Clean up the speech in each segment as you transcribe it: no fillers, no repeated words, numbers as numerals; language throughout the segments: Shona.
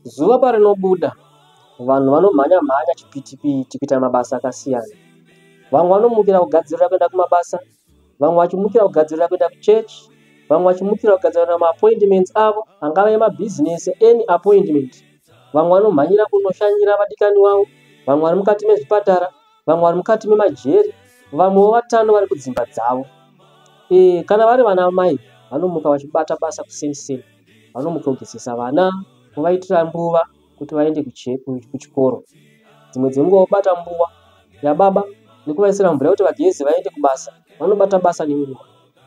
zuva parinobuda vanhu vanomhanya chipiti kuita mabasa akasiyana. Vamwe vanomukira kugadzirira kuenda kumabasa, vamwe vachimukira kugadzirira kuenda kuchechi, vamwe vachimukira kugadzirira maappointments avo, angava emabhizinesi, any appointment. Vamwe vanomhanyira kunoshanyira vadikani wavo, vamwe vari mukati mezvipatara, vamwe vari mukati memajeri, vamwe vatano vari kudzimba dzavo. Kana vari vana mai vanomuka vachibata basa kuseni, vanomuka kugezesa vana, kuvaitira mbuva kuti vaende kuchikoro. Dzimwe dzenguva vobata mbuva yababa nekuvaisira mvura kuti vageze vaende kubasa. Vanobata basa nenguva.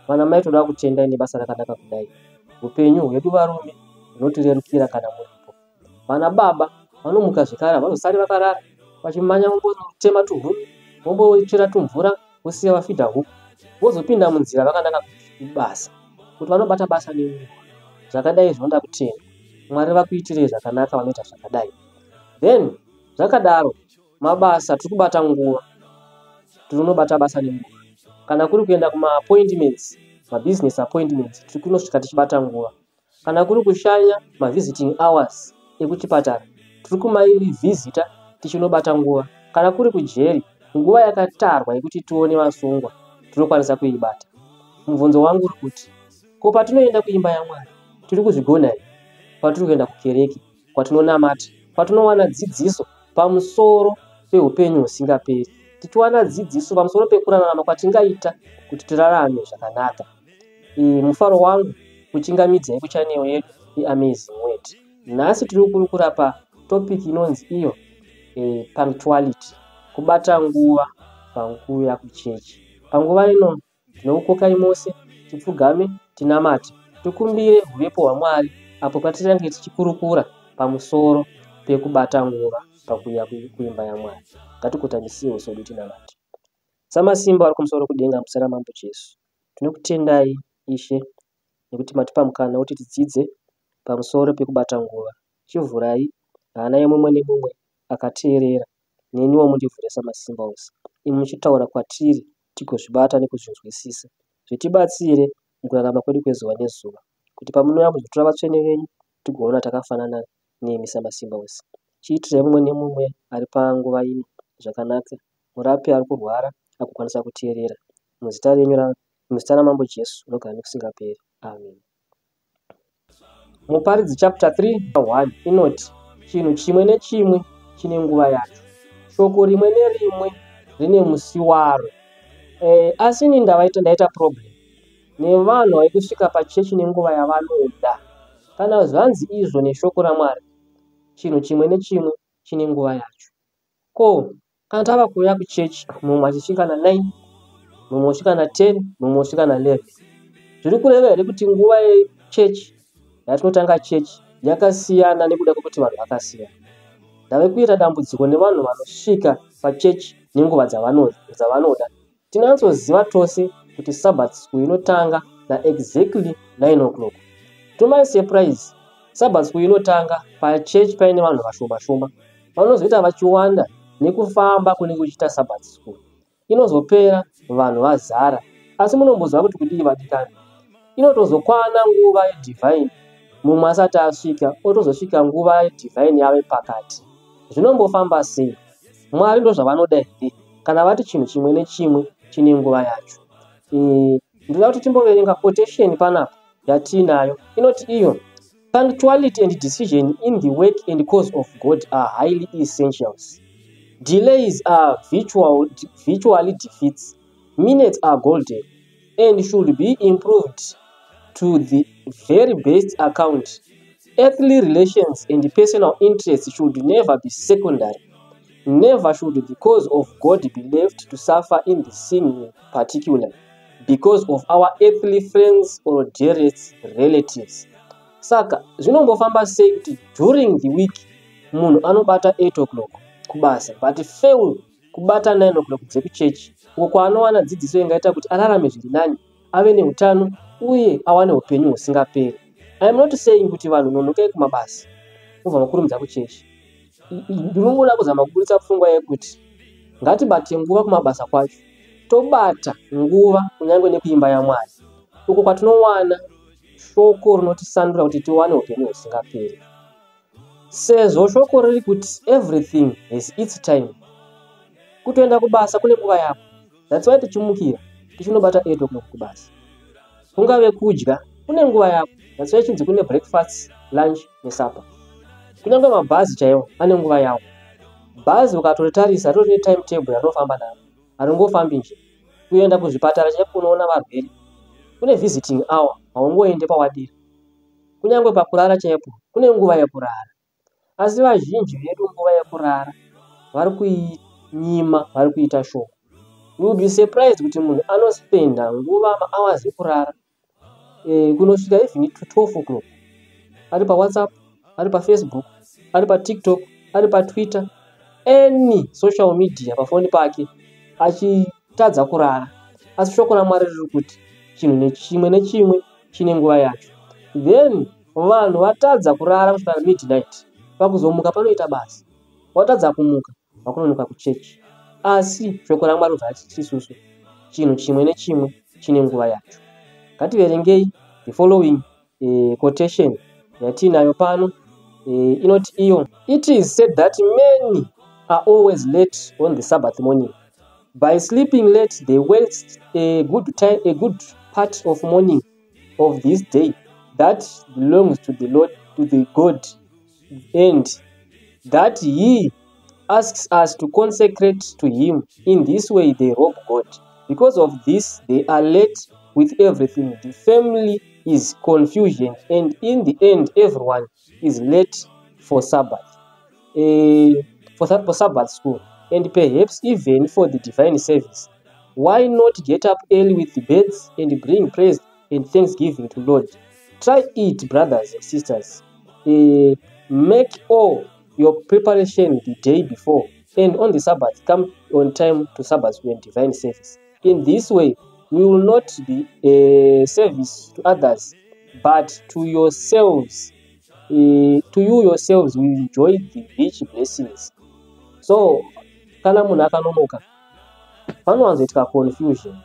Vana mai toda kutenda nebasa rakanaka kudai. Upenyu hwedu varume hunotirerukira kana muripo. Vana baba vanomuka zvikara vanozosara vakarara vachimhanya vombotema tuhuni, vombochera tumvura, vosiya vafidha huku, vozopinda munzira vakanaka kubasa. Kuti vanobata basa nenguva. Zvakadai zvinoda kutenda. Mwari vakuitire zvakanaka vanoita zvakadai. Then zvakadaro mabasa tiri kubata nguva, tinobata basa nenguva. Kana kuri kuenda kuma appointments, business appointments, tiri kunosvika tichibata nguva. Kana kuri kushanya visiting hours ekuchipatara, tiri kumavisita tichinobata nguva. Kana kuri kujeri, nguva yakatarwa yekuti tione vasungwa, tinokwanisa kuibata. Mubvunzo wangu uri kuti, ko patinoenda kuimba yaMwari, tiri kuzvigona here? Patiri kuenda kukereke, kwatinonamata, kwatinowana dzidziso pamusoro peupenyu husingaperi, tichiwana dzidziso pamusoro pekurarama kwatingaita kuti tirarame zvakanaka. Mufaro wangu kuchingamidzai kuchanel yedu iAmazing Word. Nhasi tiri kurukura topic inonzi iyo punctuality, kubata nguva panguva kuchechi. Panguva ino tinokukokai mose tipfugame, tinamate, tikumbire uvepo hwaMwari apo patirange tichikurukura pamusoro pekubata nguva pakuuya kuimba yaMwari. Ngatikotamisire uso hwedu tinamate. Samasimba ari kumusoro kudenga musara mambo Jesu, tinokutendai Ishe nekuti matipa mukana kuti tidzidze pamusoro pekubata nguva. Chivhurai hana yemumwe nemumwe akateerera, neniwo mundivhure samasimba ose. Imi muchitaura kwatiri tigozvibata nekuzvinzwisisa. Zvitibatsire mukurarama kwedu kwezuva nezuva, kuti pamunouya kuzotora vatsvene venyu tigoona takafanana nemi samasimba ose. Chiitirai mumwe nemumwe ari panguva ino zvakanaka, murape ari kurwara akukwanisa kuteerera. Muzita renyu, muzita ramambo Jesu unogara nokusingaperi. Amen. Muparidzi chapter 3:1 inoti, chinhu chimwe nechimwe chine nguva yacho, shoko rimwe nerimwe rine musi waro. Asi ini ndaita problem nevanhu vari kusvika pachechi nenguva yavanoda. Kana zvanzi izvo neshoko raMwari, chinhu chimwe nechimwe chine nguva yacho. Ko, kana tava kuuya kuchechi, mumwe achisvika na9, mumwe asvika na10, mumwe asvika na11. Zviri kureva here kuti nguva yechechi yatinotanga chechi yakasiyana nekuda kwekuti vanhu vakasiyana? Ndave kuita dambudziko nevanhu vanosvika pachechi nenguva dzavanoda. Tinatsoziva tose kuti Sabbath school inotanga na exactly 9 o'clock. To my surprise, Sabbath school inotanga pachechi paine vanhu vashoma. Vanozoita vachiwanda nekufamba kune kuchita Sabbath school. Inozopera vanhu vazara. Asi munombozva kuti kudii vadikani? Inotozokwana nguva yedivine, mumwe asati asvika, otozosvika nguva yedivine yave pakati. Zvinombofamba sei? Mwari ndozvavanoda here? Kana vati chinhu chimwe nechimwe chine nguva yacho. Ndoda kuti timboverenga quotation panapa yatinayo. Inoti iyo, punctuality and decision in the work and cause of God are highly essentials. Delays are virtually defeats. Minutes are golden and should be improved to the very best account. Earthly relations and personal interests should never be secondary. Never should the cause of God be left to suffer in the sin in particular, because of our earthly friends or dearest relatives. Saka, zvinombofamba sei kuti during the week munhu anobata 8 o'clock kubasa, but fail kubata 9 o'clock dzekuchechi, uko kwaanowana dzidziso ingaita kuti ararame zviri nani, ave neutano uye awane upenyu husingaperi. I am not saying kuti vanhu nonokai kumabasa ubva makurumidza kuchechi. Ndinongoda kuzama kuburitsa pfungwa yekuti ngatibate nguva kumabasa kwacho, tobata nguva kunyange nekuimba yaMwari, uko kwatinowana shoko rinotisandura kuti tiwane upenyu husingaperi. Sezvo shoko riri kuti everything has its time. Kutoenda kubasa kune nguva yako. That's why tichimukira tichinobata 8 o'clock kubasa. Kungave kudya kune nguva yako. That's why chinzi kune breakfast, lunch nesupper. Kunyange mabhazi chaiwo ane nguva yawo. Bhazi ukatotarisa rine timetable yarinofamba nayo. Haringofambi nje. Kuenda kuzvipatara chaipo unoona varwere. Kune visiting hour, haungoende pawadira. Kunyange pakurara chaipo kune nguva yekurara. Asi vazhinji vedu nguva yekurara vari kuinyima, vari kuita shoko. You will be surprised kuti munhu anospenda nguva hours yekurara kunosvika even to 12 o'clock. Ari pa WhatsApp, ari pa Facebook, ari pa TikTok, ari pa Twitter, any social media pafoni pake achitadza kurara. Asi shoko raMwari riri kuti chinhu nechimwe chine nguva yacho. Then vanhu vatadza kurara kusvika midnight. Pakuzomuka panoita basa. Watadza kumuka wakunonoka kuchechi. Asi shoko raMwari rati isusu chinhu chimwe nechimwe chine nguva yacho. Ngativerengei the following quotation yatinayo pano. Inoti iyo, it is said that many are always late on the Sabbath morning. By sleeping late they waste a good part of morning of this day that belongs to the Lord, to the God, and that He asks us to consecrate to Him. In this way they rob God. Because of this they are late with everything. The family is confusion, and in the end everyone is late for Sabbath, for Sabbath school, and perhaps even for the divine service. Why not get up early with the birds and bring praise and thanksgiving to Lord? Try it, brothers and sisters. Make all your preparation the day before, and on the Sabbath come on time to Sabbath school and divine service. In this way we will not be a service to others, but to yourselves. To you yourselves will enjoy the rich blessings. So kana munhu akanonoka panowanzoitika confusion.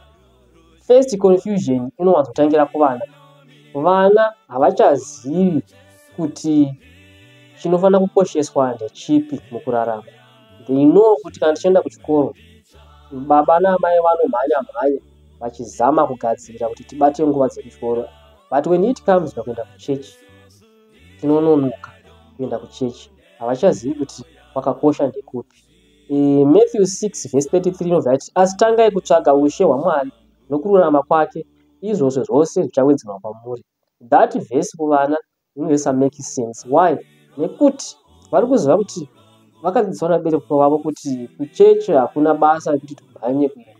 First confusion inowanzotangira kuvana. Vana havachazivi kuti chinofana kukosheswa ndechipi mukurarama. They know kuti kana tichienda kuchikoro baba namai vanomhanya vachizama kugadzira kuti tibate nguva dzekuchikoro. But when it comes kuenda kuchechi tinononoka kuenda kuchechi. Havachazivi kuti kwakakosha ndekupi. Matthew 6 verse 33 inoti, asi tangai kutsvaga ushe hwaMwari nokururama kwake, izvozvo zvose zvichawedzerwa kwamuri. That verse kuvana inonesa make sense. Why? Nekuti vari kuziva kuti vakadzidziswa nabereki vavo kuti kuchechi hakuna basa rekuti tumhanye kuenda,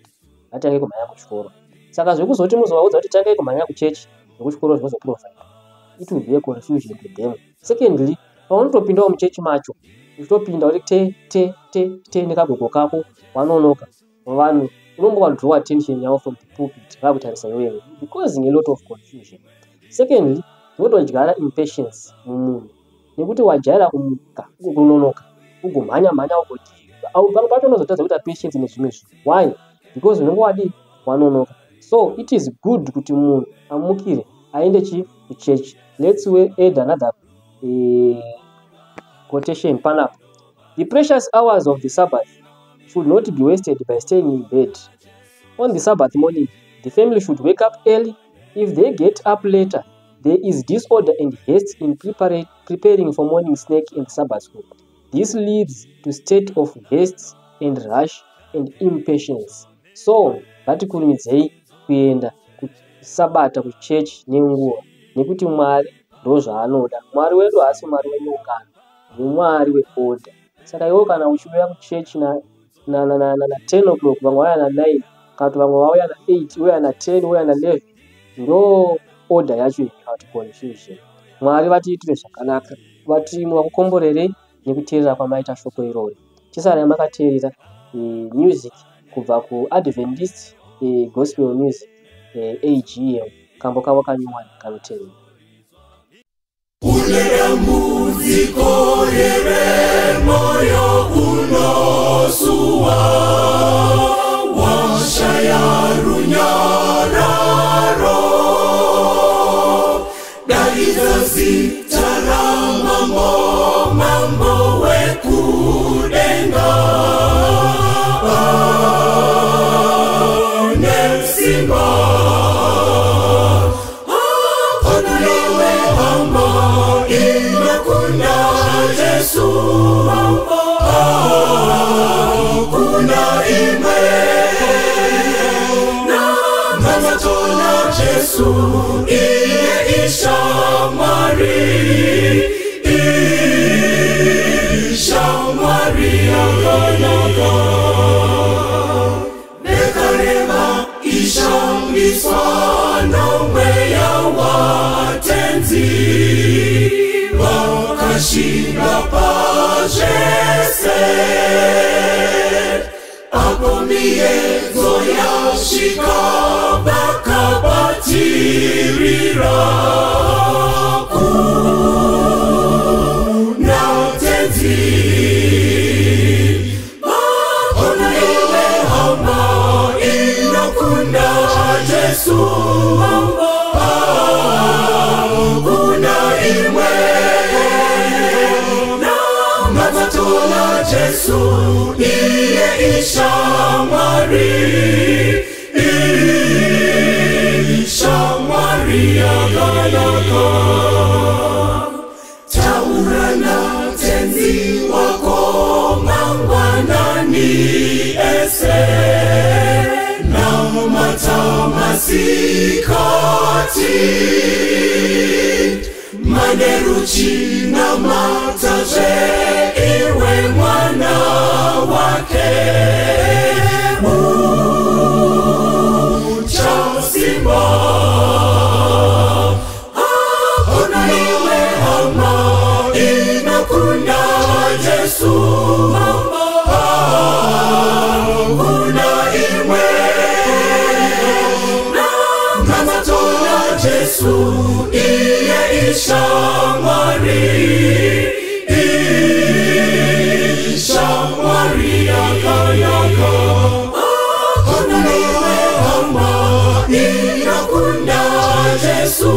ngatange kumhanya kuchikoro. Saka zvekuzoti muzovaudza kuti tangai kumhanya kuchechi nekuchikoro zvinozoprofita, it will be a confusion to them. Secondly, paunotopindawo muchechi macho uchitopinda uri te nekagogo kako wanonoka, vanhu unombova draw attention yavo from the pulpit vakutarisa iwewe, causing a lot of confusion. Secondly, unotodyara impatience mumunhu nekuti wajaira kumuka kunonoka ugomhanya pamwe pacho unozotadza kuita patience nezvimwe zvinhu. Why? Because unenge wadi wanonoka. So it is good kuti munhu amukire aende kuchechi. Let's add another quotation panapo. The precious hours of the Sabbath should not be wasted by staying in bed. On the Sabbath morning, the family should wake up early. If they get up later, there is disorder and haste in preparing for morning snack and Sabbath school. This leads to state of haste and rush and impatience. So, ngatikurumidzei kuenda kusabata kuchechi nenguva, nekuti Mwari ndozvaanoda. Mwari wedu haasi Mwari wenyongano, ndiMwari weorder. Saka iwo kana uchiuya kuchechi na 10 o'clock, vamwe vauya na 9, kana vamwe vauya na 8, uya na 10, uya na 11, ndo order yacho ikati confusion. Mwari vatiitire zvakanaka, vakukomborerei nekuteerera kwamaita shoko iroro. Tisarai makateerera music kubva kuAdventist Gospel Music AGM, kambo kavo kanyuwani kanoteerera. Ulera muziko yere moyo unosua washaya runyararo daiza zitarama moma inakunda Yesu kuna imwe na mamatona Yesu iye ishamwari akanaka nekareva ishangiswa nomweya watenzi vakashinga pazvese apo miedzo yasvika vakabatirira kuna tenzi ona iwe hama inakunda Yesu kuna imwe na matatona Yesu iye ishamwari akanaka taurana tenzi wako mangwanani ese na matamasikati maneruchi na mataje iwe mwana wake uchasimba ona iwe hama inakunda Yesu kuna imwe na mamatona Yesu iye ishamwari akanaka ona iwe hama inakunda Yesu